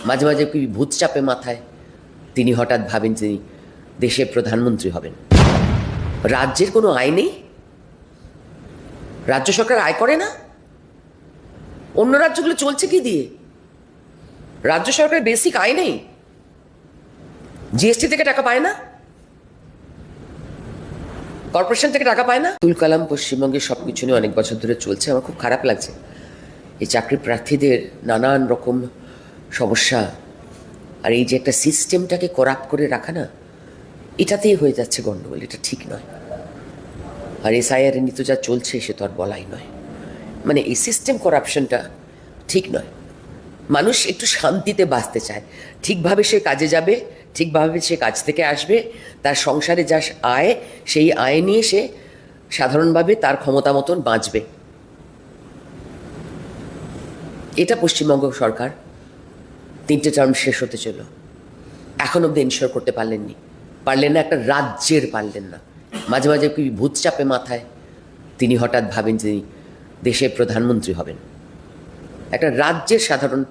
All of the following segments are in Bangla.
মাঝে মাঝে কি ভূত চাপে মাথায় তিনি হঠাৎ ভাবেন তিনি দেশের প্রধানমন্ত্রী হবেন। রাজ্যের কোনো আয় নেই, রাজ্য সরকার আয় করে না। অন্য রাজ্যগুলো চলছে কি দিয়ে? রাজ্য সরকারের বেসিক আয় নেই, জিএসটি থেকে টাকা পায় না, কর্পোরেশন থেকে টাকা পায় না। আব্দুল কালাম পশ্চিমবঙ্গের সব কিছু নিয়ে অনেক বছর ধরে চলছে। আমার খুব খারাপ লাগছে এই চাকরি প্রার্থীদের নানান রকম সমস্যা, আর এই যে একটা সিস্টেমটাকে করাপ্ট করে রাখা না, এটাতেই হয়ে যাচ্ছে গণ্ডগোল। এটা ঠিক নয়। আর এসআইআর নিয়ে তো যা চলছে সে তো আর বলাই নয়। মানে এই সিস্টেম করাপশনটা ঠিক নয়। মানুষ একটু শান্তিতে বাঁচতে চায়, ঠিকভাবে সে কাজে যাবে, ঠিকভাবে সে কাজ থেকে আসবে, তার সংসারে যা আয় সেই আয় নিয়ে সে সাধারণভাবে তার ক্ষমতা মতন বাঁচবে। এটা পশ্চিমবঙ্গ সরকার 3টে টার্ম শেষ হতে চলল, এখন অব্দি এনশিওর করতে পারলেন না, একটা রাজ্যের পারলেন না। মাঝে মাঝে কি ভূত চাপে মাথায় তিনি হঠাৎ ভাবেন তিনি দেশের প্রধানমন্ত্রী হবেন। একটা রাজ্যের সাধারণ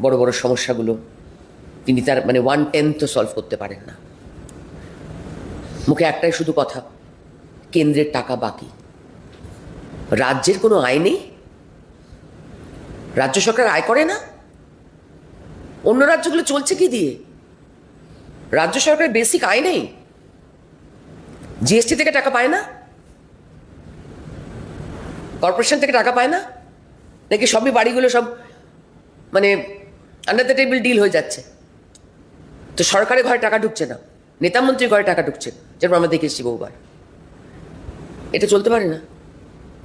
বড় বড় সমস্যাগুলো তিনি তার 1/10 সলভ করতে পারেন না। মুখে একটাই শুধু কথা, কেন্দ্রের টাকা বাকি। রাজ্যের কোনো আয় নেই, রাজ্য সরকার আয় করে না। অন্য রাজ্যগুলো চলছে কি দিয়ে? রাজ্য সরকারের বেসিক আয় নেই, জিএসটি থেকে টাকা পায় না, কর্পোরেশন থেকে টাকা পায় না, নাকি সবই বাড়িগুলো সব আন্ডার দ্য টেবিল ডিল হয়ে যাচ্ছে। তো সরকারের ঘরে টাকা ঢুকছে না, নেতামন্ত্রীর ঘরে টাকা ঢুকছে, যেরকম আমরা দেখে এসেছি বহুবার। এটা চলতে পারে না,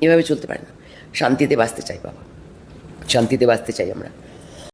এভাবে চলতে পারে না। শান্তিতে বাঁচতে চাই বাবা, শান্তিতে বাঁচতে চাই আমরা।